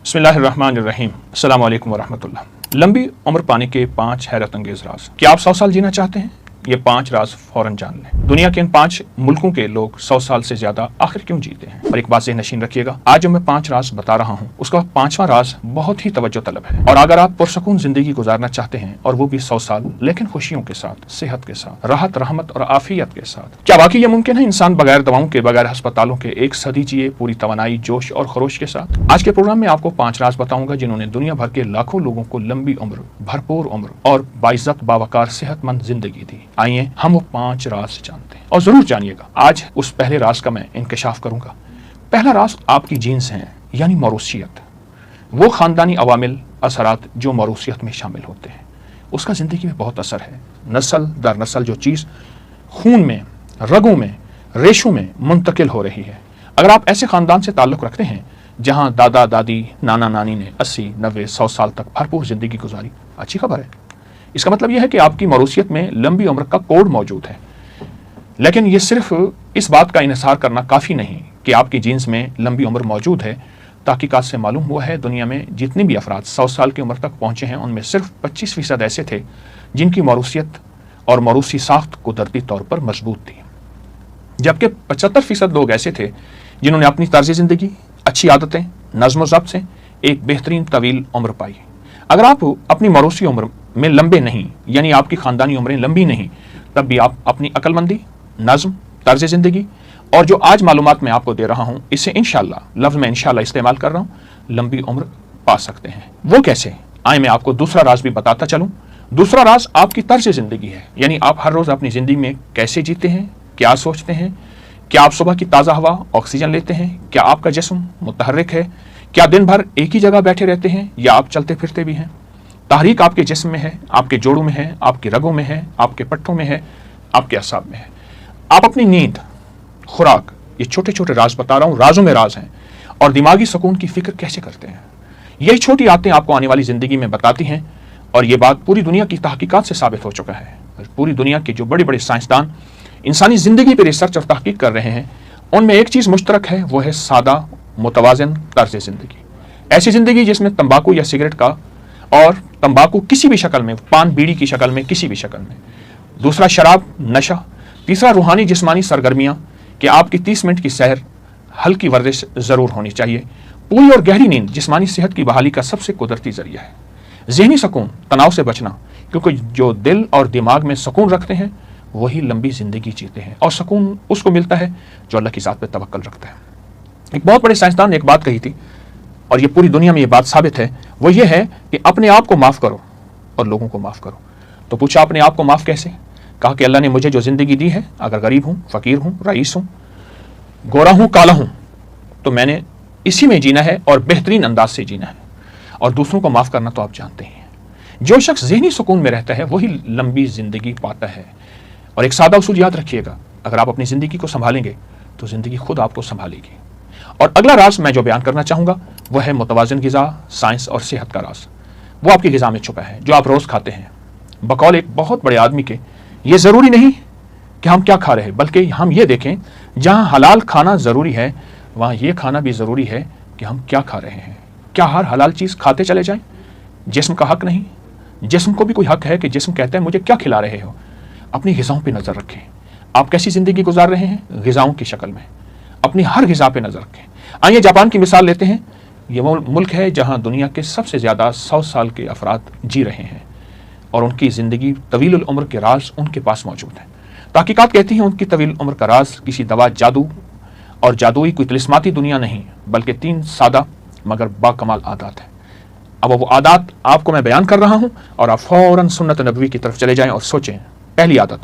बिस्मिल्लाहिर्रहमानिर्रहीम। अस्सलाम वालेकुम वरहमतुल्लाह। लंबी उम्र पाने के 5 हैरत अंगेज राज। क्या आप 100 साल जीना चाहते हैं? ये 5 राज फौरन जान लें। दुनिया के इन 5 मुल्कों के लोग 100 साल से ज्यादा आखिर क्यों जीते हैं? और एक बात ज़हन-नशीन रखिएगा, आज जो मैं 5 राज बता रहा हूँ उसका 5वां राज बहुत ही तवज्जो तलब है। और अगर आप पुरसकून जिंदगी गुजारना चाहते हैं और वो भी 100 साल, लेकिन खुशियों के साथ, सेहत के साथ, राहत रहमत और आफियत के साथ, क्या वाकई ये मुमकिन है इंसान बगैर दवाओं के, बगैर अस्पतालों के 1 सदी जिए पूरी तवानाई, जोश और खरोश के साथ? आज के प्रोग्राम में आपको 5 राज बताऊंगा जिन्होंने दुनिया भर के लाखों लोगों को लंबी उम्र, भरपूर उम्र और बाइज्जत बावकार सेहतमंद जिंदगी दी। आइए हम वो 5 राज जानते हैं और जरूर जानिएगा। आज उस पहले राज का मैं इंकशाफ करूंगा। पहला राज आपकी जीन्स हैं, यानी मौरूसियत। वो खानदानी अवामिल असरात जो मौरूसियत में शामिल होते हैं, उसका जिंदगी में बहुत असर है। नस्ल दर नस्ल जो चीज़ खून में, रगों में, रेशों में मुंतकिल हो रही है। अगर आप ऐसे खानदान से ताल्लुक़ रखते हैं जहां दादा दादी, नाना नानी ने 80, 90, 100 साल तक भरपूर जिंदगी गुजारी, अच्छी खबर है। इसका मतलब यह है कि आपकी मौरूसियत में लंबी उम्र का कोड मौजूद है। लेकिन यह सिर्फ इस बात का इन्हिसार करना काफ़ी नहीं कि आपकी जीन्स में लंबी उम्र मौजूद है। तहकीकात से मालूम हुआ है दुनिया में जितने भी अफराद 100 साल की उम्र तक पहुंचे हैं उनमें सिर्फ 25% ऐसे थे जिनकी मौरूसियत और मौरूसी साख्त कुदरती तौर पर मजबूत थी, जबकि 75% लोग ऐसे थे जिन्होंने अपनी तर्ज ज़िंदगी, अच्छी आदतें, नज़्म व ज़ब्त से एक बेहतरीन तवील उम्र पाई। अगर आप अपनी मौरूसी उम्र में लंबे नहीं, यानी आपकी ख़ानदानी उम्रें लंबी नहीं, तब भी आप अपनी अक्लमंदी, नज़्म, तर्ज ज़िंदगी और जो आज मालूमात मैं आपको दे रहा हूँ, इससे इंशाअल्लाह, लफ्ज़ में इंशाअल्लाह इस्तेमाल कर रहा हूँ, लंबी उम्र पा सकते हैं। वो कैसे? आए मैं आपको दूसरा राज भी बताता चलूँ। दूसरा राज आपकी तर्ज ज़िंदगी है, यानी आप हर रोज़ अपनी ज़िंदगी में कैसे जीते हैं, क्या सोचते हैं, क्या आप सुबह की ताज़ा हवा, ऑक्सीजन लेते हैं, क्या आपका जिस्म मुतहर्रिक है, क्या दिन भर एक ही जगह बैठे रहते हैं या आप चलते फिरते भी हैं? तहरीक आपके जिस्म में है, आपके जोड़ों में है, आपकी रगों में है, आपके पट्टों में है, आपके असाब में है। आप अपनी नींद, खुराक, ये छोटे छोटे राज बता रहा हूँ, राजों में राज हैं। और दिमागी सुकून की फिक्र कैसे करते हैं, यही छोटी आदतें आपको आने वाली ज़िंदगी में बताती हैं। और ये बात पूरी दुनिया की तहकीकात से साबित हो चुका है। पूरी दुनिया के जो बड़े बड़े साइंसदान इंसानी ज़िंदगी पर रिसर्च और तहकीक कर रहे हैं, उनमें एक चीज़ मुश्तरक है, वो है सादा मुतवाज़िन तर्ज ज़िंदगी। ऐसी ज़िंदगी जिसमें तंबाकू या सिगरेट का, और तंबाकू किसी भी शक्ल में, पान बीड़ी की शक्ल में, किसी भी शक्ल में। दूसरा शराब, नशा। तीसरा रूहानी जिस्मानी सरगर्मियाँ कि आपकी 30 मिनट की सैर, हल्की वर्जिश ज़रूर होनी चाहिए। पूरी और गहरी नींद जिस्मानी सेहत की बहाली का सबसे कुदरती ज़रिया है। ज़हनी सुकून, तनाव से बचना, क्योंकि जो दिल और दिमाग में सुकून रखते हैं वही लंबी ज़िंदगी जीते हैं। और सुकून उसको मिलता है जो अल्लाह की ज़ात पे तवक्कल रखता है। एक बहुत बड़े साइंसदान ने एक बात कही थी और ये पूरी दुनिया में ये बात साबित है, वो ये है कि अपने आप को माफ़ करो और लोगों को माफ़ करो। तो पूछा अपने आप को माफ़ कैसे? कहा कि अल्लाह ने मुझे जो ज़िंदगी दी है, अगर गरीब हूँ, फ़कीर हूँ, रईस हूँ, गोरा हूँ, काला हूँ, तो मैंने इसी में जीना है और बेहतरीन अंदाज से जीना है। और दूसरों को माफ़ करना तो आप जानते हैं। जो शख्स ज़हनी सुकून में रहता है वही लंबी ज़िंदगी पाता है। और एक सादा उसूल याद रखिएगा, अगर आप अपनी ज़िंदगी को संभालेंगे तो ज़िंदगी खुद आपको संभालेगी। और अगला राज मैं जो बयान करना चाहूँगा वह है मुतवाज़िन ग़िज़ा, साइंस और सेहत का राज। वो आपकी ग़िज़ा में छुपा है जो आप रोज़ खाते हैं। बकौल एक बहुत बड़े आदमी के, ये ज़रूरी नहीं कि हम क्या खा रहे हैं, बल्कि हम ये देखें, जहाँ हलाल खाना ज़रूरी है वहाँ ये खाना भी ज़रूरी है कि हम क्या खा रहे हैं। क्या हर हलाल चीज़ खाते चले जाएं? जिस्म का हक नहीं? जिस्म को भी कोई हक है कि जिस्म कहता है मुझे क्या खिला रहे हो। अपनी ग़िज़ाओं पे नज़र रखें। आप कैसी ज़िंदगी गुजार रहे हैं ग़िज़ाओं की शक्ल में, अपनी हर ग़िज़ा पे नज़र रखें। आइए जापान की मिसाल लेते हैं। ये वो मुल्क है जहाँ दुनिया के सबसे ज़्यादा 100 साल के अफराद जी रहे हैं और उनकी ज़िंदगी तवील उम्र के राज उनके पास मौजूद है। तहकीकात कहती हैं उनकी तवील उम्र का राज किसी दवा, जादू और जादुई कोई तिलिस्माती दुनिया नहीं, बल्कि 3 सादा मगर बाकमाल आदात है। अब वो आदात आपको मैं बयान कर रहा हूँ और आप फ़ौरन सुन्नत नबवी की तरफ चले जाएं और सोचें। पहली आदत,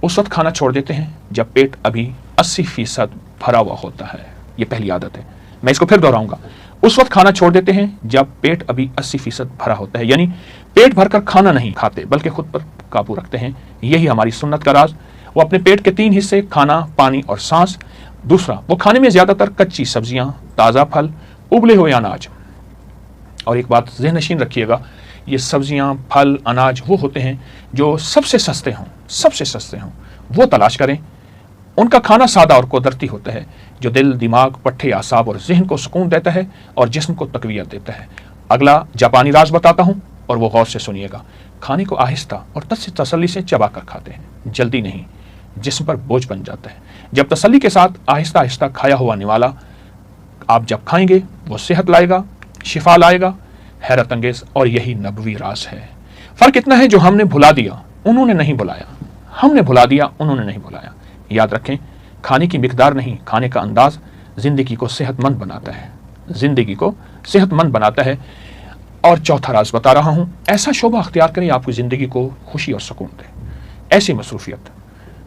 उस वक्त खाना छोड़ देते हैं जब पेट अभी 80% भरा हुआ होता है। ये पहली आदत है। मैं इसको फिर दोहराऊंगा, उस वक्त खाना छोड़ देते हैं जब पेट अभी 80% भरा होता है, यानी पेट भरकर खाना नहीं खाते बल्कि खुद पर काबू रखते हैं। यही हमारी सुन्नत का राज। वो अपने पेट के 3 हिस्से, खाना, पानी और सांस। दूसरा, वो खाने में ज़्यादातर कच्ची सब्जियाँ, ताज़ा फल, उबले हुए अनाज। और एक बात ज़हन-नशीन रखिएगा, ये सब्जियाँ, फल, अनाज वो होते हैं जो सबसे सस्ते हों, सबसे सस्ते हों, वो तलाश करें, उनका खाना सादा और कुदरती होता है, जो दिल, दिमाग, पट्टे, आसाब और जहन को सुकून देता है और जिस्म को तकवीत देता है। अगला जापानी राज बताता हूँ और वो गौर से सुनिएगा। खाने को आहिस्ता और तसल्ली से चबा कर खाते हैं, जल्दी नहीं, जिस्म पर बोझ बन जाता है। जब तसल्ली के साथ आहिस्ता आहिस्ता खाया हुआ निवाला आप जब खाएंगे वो सेहत लाएगा, शिफा लाएगा, हैरत अंगेज। और यही नबवी राज है। फर्क इतना है, जो हमने भुला दिया उन्होंने नहीं बुलाया, हमने भुला दिया उन्होंने नहीं बुलाया। याद रखें, खाने की मिकदार नहीं, खाने का अंदाज जिंदगी को सेहतमंद बनाता है, जिंदगी को सेहतमंद बनाता है। और चौथा राज बता रहा हूं, ऐसा शोबा अख्तियार करें आपकी जिंदगी को खुशी और सुकून दे। ऐसी मसरूफियत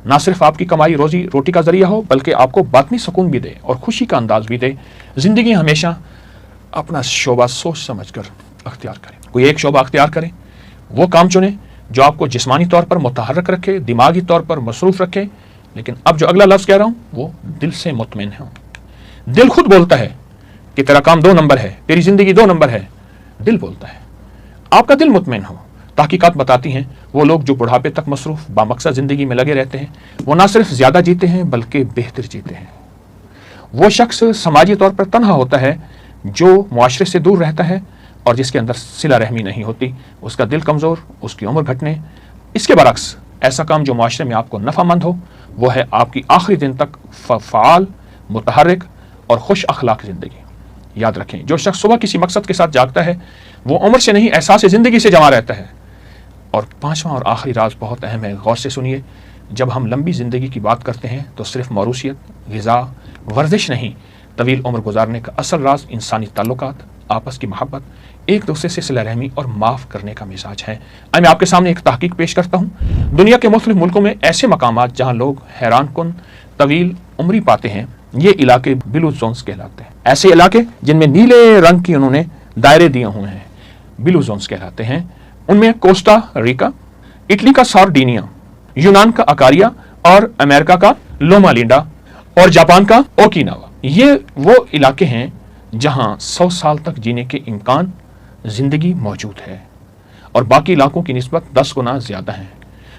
ना सिर्फ आपकी कमाई रोजी रोटी का जरिया हो, बल्कि आपको बातनी सुकून भी दे और खुशी का अंदाज भी दे। जिंदगी हमेशा अपना शोबा सोच समझ कर अख्तियार करें। कोई एक शोबा अख्तियार करें, वो काम चुने जो आपको जिस्मानी तौर पर मुतहर्रिक रखे, दिमागी तौर पर मसरूफ रखे। लेकिन अब जो अगला लफ्ज़ कह रहा हूं वो दिल से मुतमिन हो। दिल खुद बोलता है कि तेरा काम 2 नंबर है, तेरी जिंदगी 2 नंबर है। दिल बोलता है, आपका दिल मुतमिन हो। तहकीकात बताती हैं वो लोग जो बुढ़ापे तक मसरूफ बामकसद जिंदगी में लगे रहते हैं, वो ना सिर्फ ज्यादा जीते हैं बल्कि बेहतर जीते हैं। वो शख्स समाजी तौर पर तन्हा होता है जो मुआशरे से दूर रहता है और जिसके अंदर सिला रहमी नहीं होती। उसका दिल कमज़ोर, उसकी उम्र घटने। इसके बरक्स ऐसा काम जो मुआशरे में आपको नफ़ामंद हो, वो है आपकी आखिरी दिन तक फ़ाल, मुतहर्रिक और खुश अखलाक ज़िंदगी। याद रखें, जो शख्स सुबह किसी मकसद के साथ जागता है वो उम्र से नहीं, एहसास ज़िंदगी से जमा रहता है। और 5वां और आखिरी राज बहुत अहम है, गौर से सुनिए। जब हम लंबी ज़िंदगी की बात करते हैं तो सिर्फ मौरूसियत, ग़िज़ा, वर्जिश नहीं, तवील उम्र गुजारने का असल राज इंसानी ताल्लुकात, आपस की मोहब्बत, एक दूसरे से सिला रहमी और माफ़ करने का मिजाज है। मैं आपके सामने एक तहकीक पेश करता हूँ। दुनिया के मुख्तलिफ मुल्कों में ऐसे मकामात जहाँ लोग हैरान कुन तवील उम्री पाते हैं, ये इलाके ब्लू जोन्स कहलाते हैं। ऐसे इलाके जिनमें नीले रंग की उन्होंने दायरे दिए हुए हैं, ब्लू जोन्स कहलाते हैं। उनमें कोस्टा रिका, इटली का सार्डिनिया, यूनान का अकारिया और अमेरिका का लोमा लिंडा और जापान का ओकिनावा। ये वो इलाके हैं जहां 100 साल तक जीने के इम्कान जिंदगी मौजूद है और बाकी इलाकों की निस्बत 10 गुना ज्यादा है।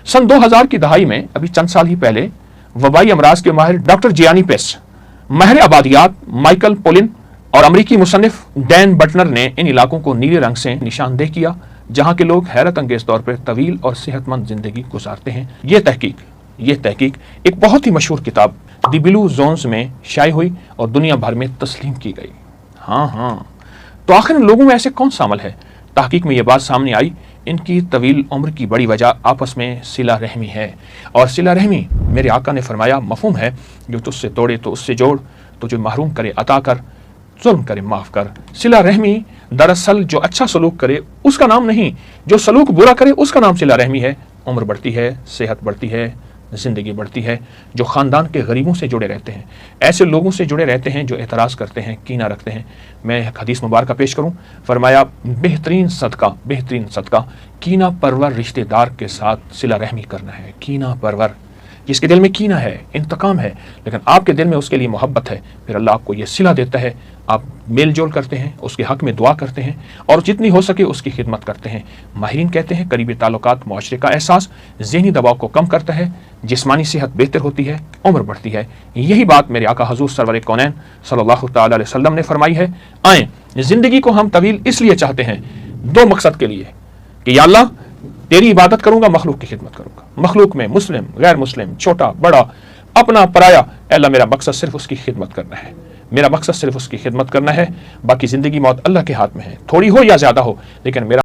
सन 2000 की दहाई में, अभी चंद साल ही पहले, वबाई अमराज के माहिर डॉक्टर जियानी पेस, माहिर आबादियात माइकल पोलिन और अमरीकी मुसन्निफ डैन बटनर ने इन इलाकों को नीले रंग से निशानदेह किया जहां के लोग हैरत अंगेज तौर पर तवील और सेहतमंद जिंदगी गुजारते हैं। ये तहकीक एक बहुत ही मशहूर किताब द ब्लू जोन्स में शाये हुई और दुनिया भर में तस्लीम की गई। हाँ, तो आखिर इन लोगों में ऐसे कौन शामिल है? तहकीक में ये बात सामने आई, इनकी तवील उम्र की बड़ी वजह आपस में सिला रहमी है। और सिला रहमी, मेरे आका ने फरमाया, मफहूम है, जो तुझसे तोड़े तो उससे जोड़, तो जो महरूम करे अता कर, जुल्म करे माफ कर। सिला रहमी दरअसल जो अच्छा सलूक करे उसका नाम नहीं, जो सलूक बुरा करे उसका नाम सिला रहमी है। उम्र बढ़ती है, सेहत बढ़ती है, जिंदगी बढ़ती है। जो खानदान के गरीबों से जुड़े रहते हैं, ऐसे लोगों से जुड़े रहते हैं जो एतराज़ करते हैं, कीना रखते हैं। मैं एक हदीस मुबारक पेश करूं, फरमाया, बेहतरीन सदका कीना परवर रिश्तेदार के साथ सिला रहमी करना है। कीना परवर, जिसके दिल में कीना है, इंतकाम है, लेकिन आपके दिल में उसके लिए मोहब्बत है, फिर अल्लाह आपको ये सिला देता है। आप मेल जोल करते हैं, उसके हक में दुआ करते हैं और जितनी हो सके उसकी खिदमत करते हैं। माहिरीन कहते हैं करीबी ताल्लुकात मुआशरे का एहसास, ज़हनी दबाव को कम करता है, जिस्मानी सेहत बेहतर होती है, उम्र बढ़ती है। यही बात मेरे आका हजूर सरवर कौनैन सल्लल्लाहु तआला अलैहि वसल्लम ने फरमाई है। आए, ज़िंदगी को हम तवील इसलिए चाहते हैं, 2 मकसद के लिए, कि या अल्लाह तेरी इबादत करूंगा, मखलूक की खिदमत करूंगा। मखलूक में मुस्लिम, गैर मुस्लिम, छोटा बड़ा, अपना पराया, अल्लाह मेरा मकसद सिर्फ उसकी खिदमत करना है, मेरा मकसद सिर्फ उसकी खिदमत करना है। बाकी जिंदगी मौत अल्लाह के हाथ में है, थोड़ी हो या ज्यादा हो, लेकिन मेरा